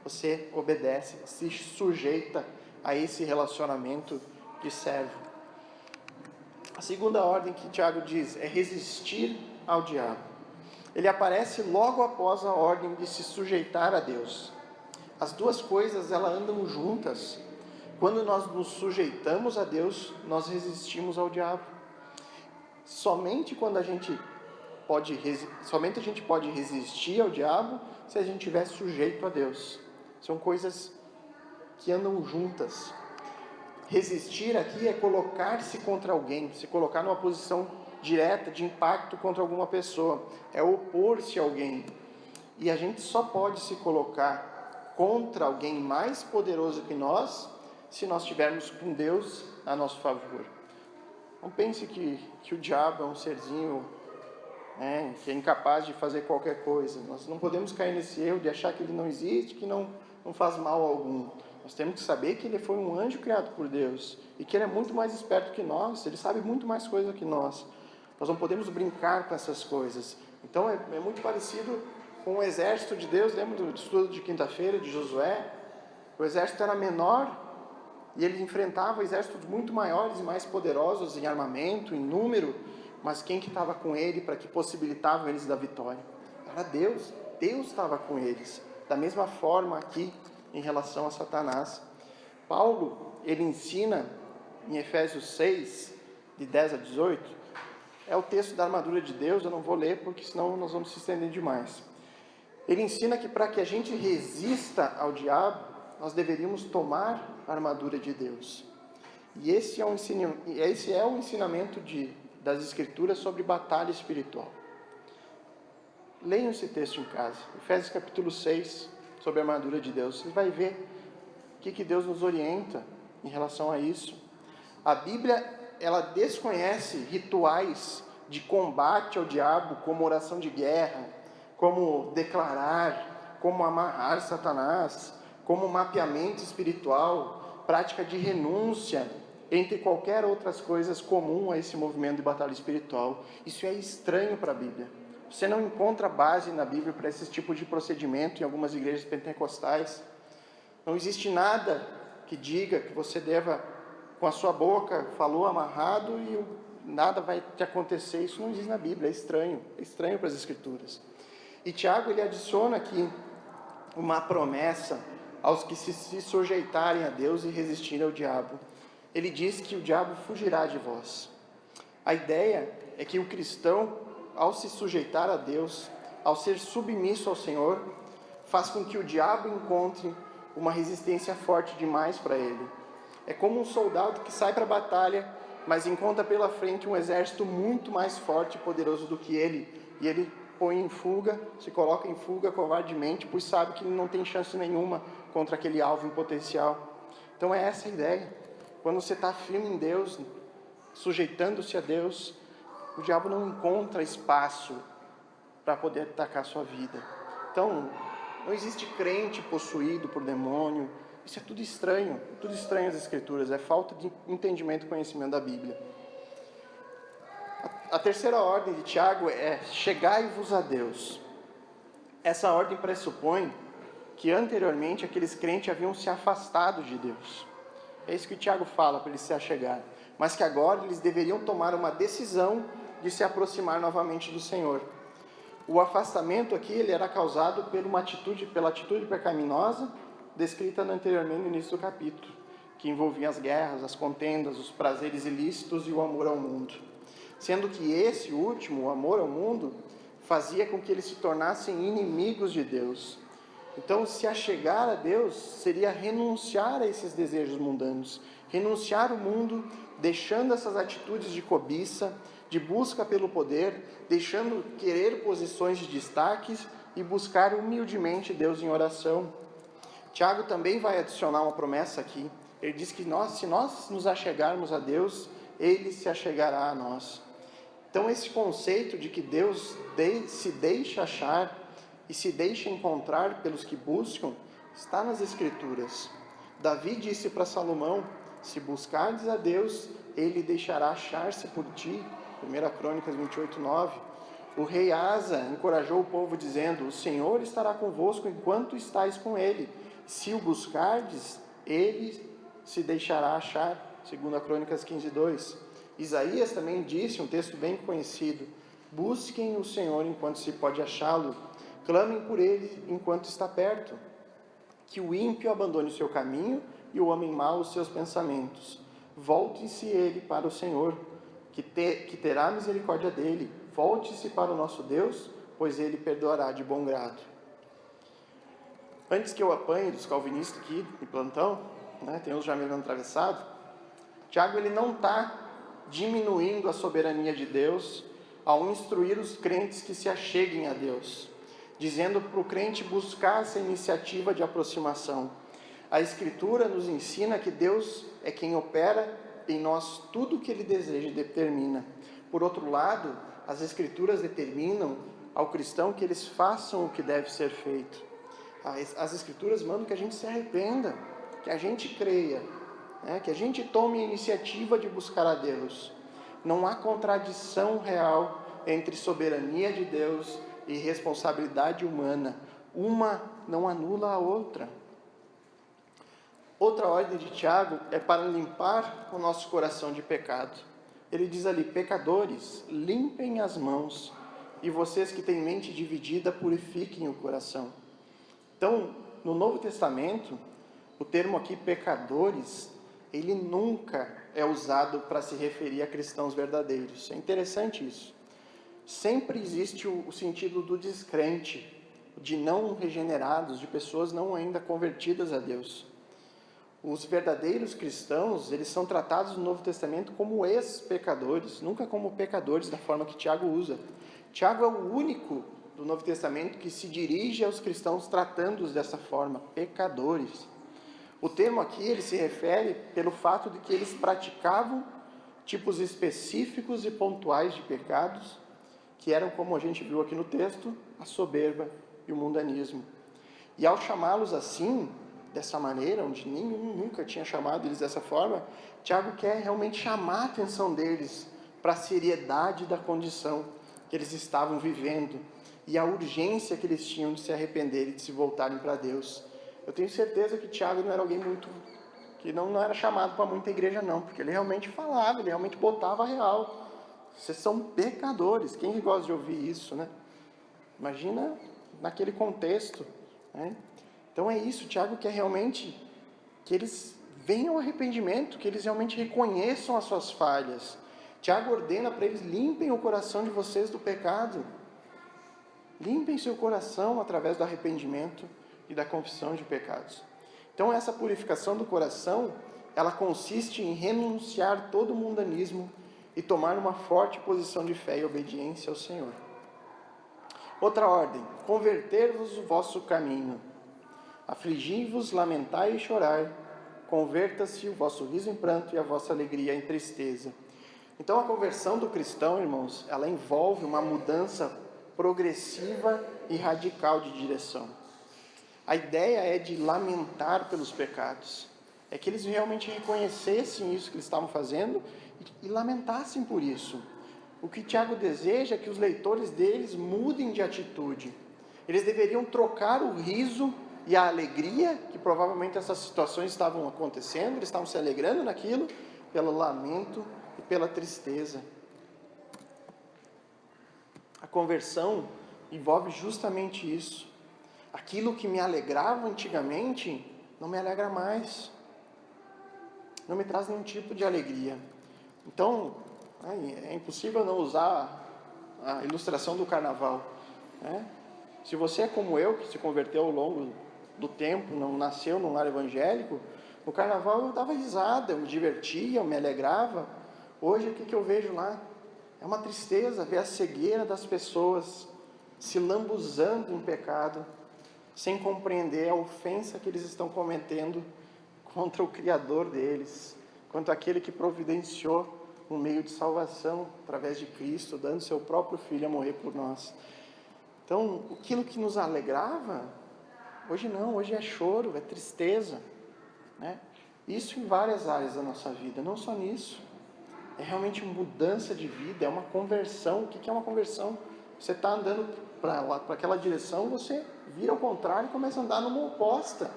[SPEAKER 1] Você obedece, se sujeita a esse relacionamento de servo. A segunda ordem que Tiago diz é resistir ao diabo. Ele aparece logo após a ordem de se sujeitar a Deus. As duas coisas, elas andam juntas. Quando nós nos sujeitamos a Deus, nós resistimos ao diabo. Somente a gente pode resistir ao diabo se a gente estiver sujeito a Deus. São coisas que andam juntas. Resistir aqui é colocar-se contra alguém, se colocar numa posição direta de impacto contra alguma pessoa, é opor-se a alguém. E a gente só pode se colocar contra alguém mais poderoso que nós, se nós estivermos com Deus a nosso favor. Não pense que o diabo é um serzinho que é incapaz de fazer qualquer coisa. Nós não podemos cair nesse erro de achar que ele não existe, que não faz mal algum. Nós temos que saber que ele foi um anjo criado por Deus e que ele é muito mais esperto que nós, ele sabe muito mais coisa que nós. Nós não podemos brincar com essas coisas. Então é muito parecido com o exército de Deus. Lembra do estudo de quinta-feira de Josué? O exército era menor e ele enfrentava exércitos muito maiores e mais poderosos em armamento, em número, mas quem que estava com ele para que possibilitavam eles da vitória? Era Deus. Deus estava com eles. Da mesma forma aqui em relação a Satanás. Paulo, ele ensina em Efésios 6, de 10 a 18, é o texto da armadura de Deus, eu não vou ler porque senão nós vamos se estender demais. Ele ensina que para que a gente resista ao diabo, nós deveríamos tomar a armadura de Deus. E esse é o ensinamento das Escrituras sobre batalha espiritual. Leiam esse texto em casa, Efésios capítulo 6, sobre a armadura de Deus. Você vai ver o que Deus nos orienta em relação a isso. A Bíblia, ela desconhece rituais de combate ao diabo, como oração de guerra, como declarar, como amarrar Satanás, como mapeamento espiritual, prática de renúncia, entre qualquer outras coisas comum a esse movimento de batalha espiritual. Isso é estranho para a Bíblia. Você não encontra base na Bíblia para esse tipo de procedimento em algumas igrejas pentecostais. Não existe nada que diga que você deva, com a sua boca, falou amarrado e nada vai te acontecer. Isso não existe na Bíblia, é estranho para as Escrituras. E Tiago, ele adiciona aqui uma promessa aos que se sujeitarem a Deus e resistirem ao diabo. Ele diz que o diabo fugirá de vós. A ideia é que o cristão, ao se sujeitar a Deus, ao ser submisso ao Senhor, faz com que o diabo encontre uma resistência forte demais para ele. É como um soldado que sai para a batalha, mas encontra pela frente um exército muito mais forte e poderoso do que ele, e ele se coloca em fuga covardemente, pois sabe que ele não tem chance nenhuma contra aquele alvo em potencial. Então é essa a ideia. Quando você está firme em Deus, sujeitando-se a Deus, o diabo não encontra espaço para poder atacar a sua vida. Então, não existe crente possuído por demônio. Isso é tudo estranho às Escrituras, é falta de entendimento e conhecimento da Bíblia. A terceira ordem de Tiago é: chegai-vos a Deus. Essa ordem pressupõe que anteriormente aqueles crentes haviam se afastado de Deus. É isso que o Tiago fala para eles se achegarem. Mas que agora eles deveriam tomar uma decisão de se aproximar novamente do Senhor. O afastamento aqui ele era causado pela atitude pecaminosa descrita anteriormente no início do capítulo, que envolvia as guerras, as contendas, os prazeres ilícitos e o amor ao mundo. Sendo que esse último, o amor ao mundo, fazia com que eles se tornassem inimigos de Deus. Então, se achegar a Deus seria renunciar a esses desejos mundanos, renunciar ao mundo, deixando essas atitudes de cobiça, de busca pelo poder, deixando querer posições de destaque e buscar humildemente Deus em oração. Tiago também vai adicionar uma promessa aqui. Ele diz que se nós nos achegarmos a Deus, Ele se achegará a nós. Então esse conceito de que Deus se deixa achar e se deixa encontrar pelos que buscam, está nas Escrituras. Davi disse para Salomão: se buscardes a Deus, Ele deixará achar-se por ti. 1 Crônicas 28:9. O rei Asa encorajou o povo dizendo: o Senhor estará convosco enquanto estáis com Ele. Se o buscardes, Ele se deixará achar. 2 Crônicas 15:2. Isaías também disse, um texto bem conhecido: busquem o Senhor enquanto se pode achá-lo, clamem por Ele enquanto está perto. Que o ímpio abandone o seu caminho e o homem mau os seus pensamentos. Volte-se ele para o Senhor, que terá misericórdia dele. Volte-se para o nosso Deus, pois Ele perdoará de bom grado. Antes que eu apanhe dos calvinistas aqui em plantão, tem uns já me atravessado, Tiago ele não está diminuindo a soberania de Deus ao instruir os crentes que se acheguem a Deus, dizendo para o crente buscar essa iniciativa de aproximação. A Escritura nos ensina que Deus é quem opera em nós tudo o que Ele deseja e determina. Por outro lado, as Escrituras determinam ao cristão que eles façam o que deve ser feito. As Escrituras mandam que a gente se arrependa. que a gente creia, né, que a gente tome a iniciativa de buscar a Deus. Não há contradição real entre soberania de Deus e responsabilidade humana. Uma não anula a outra. Outra ordem de Tiago é para limpar o nosso coração de pecado. Ele diz ali: pecadores, limpem as mãos, e vocês que têm mente dividida, purifiquem o coração. Então, no Novo Testamento, o termo aqui pecadores, ele nunca é usado para se referir a cristãos verdadeiros. É interessante isso. Sempre existe o sentido do descrente, de não regenerados, de pessoas não ainda convertidas a Deus. Os verdadeiros cristãos, eles são tratados no Novo Testamento como ex-pecadores, nunca como pecadores da forma que Tiago usa. Tiago é o único do Novo Testamento que se dirige aos cristãos tratando-os dessa forma, pecadores. O termo aqui, ele se refere pelo fato de que eles praticavam tipos específicos e pontuais de pecados, que eram, como a gente viu aqui no texto, a soberba e o mundanismo. E ao chamá-los assim, dessa maneira, onde nenhum nunca tinha chamado eles dessa forma, Tiago quer realmente chamar a atenção deles para a seriedade da condição que eles estavam vivendo e a urgência que eles tinham de se arrepender e de se voltarem para Deus. Eu tenho certeza que Tiago não era alguém que não era chamado para muita igreja não, porque ele realmente falava, ele realmente botava a real. Vocês são pecadores. Quem gosta de ouvir isso, né? Imagina naquele contexto, né? Então é isso, Tiago quer realmente que eles venham ao arrependimento, que eles realmente reconheçam as suas falhas. Tiago ordena para eles: limpem o coração de vocês do pecado. Limpem seu coração através do arrependimento e da confissão de pecados. Então essa purificação do coração, ela consiste em renunciar todo o mundanismo e tomar uma forte posição de fé e obediência ao Senhor. Outra ordem: converter-vos o vosso caminho. Afligi-vos, lamentai e chorai, converta-se o vosso riso em pranto e a vossa alegria em tristeza. Então a conversão do cristão, irmãos, ela envolve uma mudança progressiva e radical de direção. A ideia é de lamentar pelos pecados, é que eles realmente reconhecessem isso que eles estavam fazendo e lamentassem por isso. O que Tiago deseja é que os leitores deles mudem de atitude. Eles deveriam trocar o riso e a alegria, que provavelmente essas situações estavam acontecendo, eles estavam se alegrando naquilo, pelo lamento e pela tristeza. A conversão envolve justamente isso. Aquilo que me alegrava antigamente, não me alegra mais. Não me traz nenhum tipo de alegria. Então, é impossível não usar a ilustração do carnaval, né? Se você é como eu, que se converteu ao longo do tempo, não nasceu num lar evangélico, no carnaval eu dava risada, eu me divertia, eu me alegrava. Hoje o que eu vejo lá? É uma tristeza ver a cegueira das pessoas se lambuzando em pecado, sem compreender a ofensa que eles estão cometendo contra o Criador deles, contra aquele que providenciou um meio de salvação através de Cristo, dando seu próprio Filho a morrer por nós. Então, aquilo que nos alegrava, hoje não, hoje é choro, é tristeza, né? Isso em várias áreas da nossa vida, não só nisso. É realmente uma mudança de vida, é uma conversão. O que é uma conversão? Você está andando para aquela direção, você vira ao contrário e começa a andar numa oposta,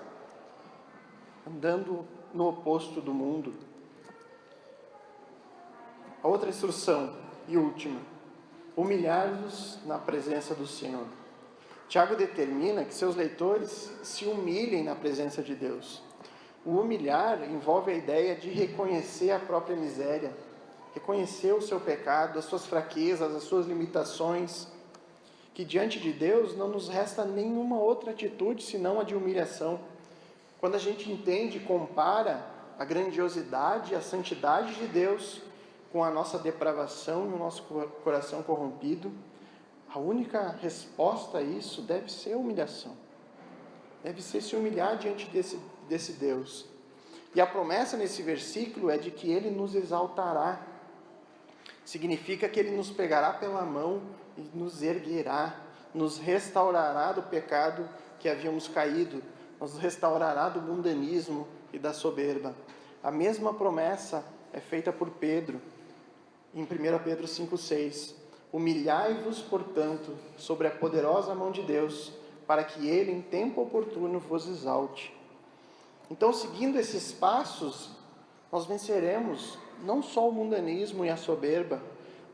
[SPEAKER 1] andando no oposto do mundo. A outra instrução e última: humilhar-vos na presença do Senhor. Tiago determina que seus leitores se humilhem na presença de Deus. O humilhar envolve a ideia de reconhecer a própria miséria, reconhecer o seu pecado, as suas fraquezas, as suas limitações, que diante de Deus não nos resta nenhuma outra atitude senão a de humilhação. Quando a gente entende e compara a grandiosidade e a santidade de Deus com a nossa depravação e o nosso coração corrompido, a única resposta a isso deve ser a humilhação. Deve ser se humilhar diante desse Deus. E a promessa nesse versículo é de que Ele nos exaltará. Significa que Ele nos pegará pela mão e nos erguerá, nos restaurará do pecado que havíamos caído, nos restaurará do mundanismo, e da soberba. A mesma promessa é feita por Pedro, em 1 Pedro 5,6. Humilhai-vos, portanto, sobre a poderosa mão de Deus, para que Ele, em tempo oportuno, vos exalte. Então, seguindo esses passos, nós venceremos não só o mundanismo e a soberba,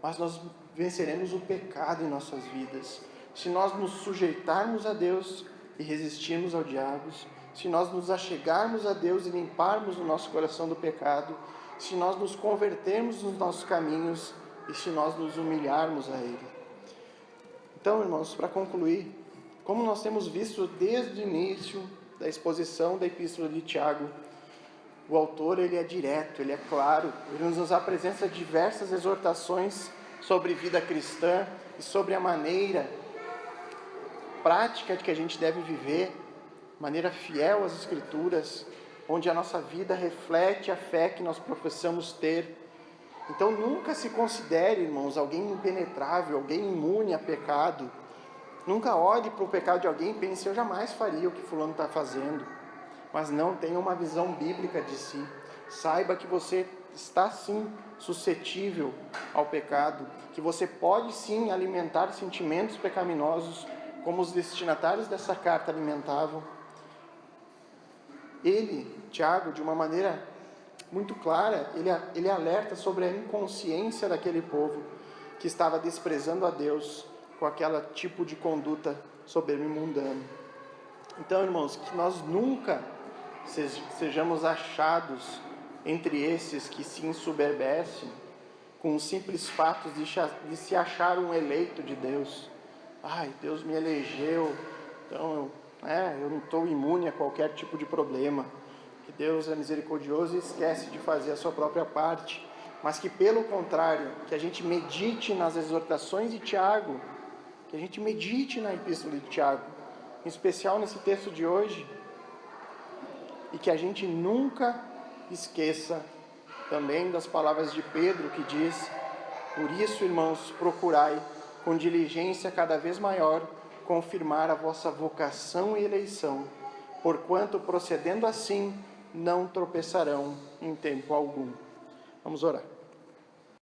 [SPEAKER 1] mas nós venceremos o pecado em nossas vidas. Se nós nos sujeitarmos a Deus e resistirmos ao diabo, se nós nos achegarmos a Deus e limparmos o nosso coração do pecado, se nós nos convertermos nos nossos caminhos e se nós nos humilharmos a Ele. Então, irmãos, para concluir, como nós temos visto desde o início da exposição da Epístola de Tiago, o autor ele é direto, ele é claro, ele nos apresenta diversas exortações sobre vida cristã e sobre a maneira prática de que a gente deve viver, maneira fiel às Escrituras, onde a nossa vida reflete a fé que nós professamos ter. Então nunca se considere, irmãos, alguém impenetrável, alguém imune a pecado. Nunca olhe para o pecado de alguém e pense, eu jamais faria o que fulano está fazendo. Mas não, tenha uma visão bíblica de si. Saiba que você está sim suscetível ao pecado, que você pode sim alimentar sentimentos pecaminosos, como os destinatários dessa carta alimentavam. Ele, Tiago, de uma maneira muito clara, ele alerta sobre a inconsciência daquele povo que estava desprezando a Deus com aquele tipo de conduta soberba e mundana. Então, irmãos, que nós nunca sejamos achados entre esses que se ensoberbecem com os simples fatos de se achar um eleito de Deus. Ai, Deus me elegeu, então eu não estou imune a qualquer tipo de problema. Que Deus é misericordioso e esquece de fazer a sua própria parte. Mas que, pelo contrário, que a gente medite nas exortações de Tiago, que a gente medite na Epístola de Tiago, em especial nesse texto de hoje, e que a gente nunca esqueça também das palavras de Pedro, que diz: por isso, irmãos, procurai com diligência cada vez maior confirmar a vossa vocação e eleição, porquanto procedendo assim não tropeçarão em tempo algum. Vamos orar.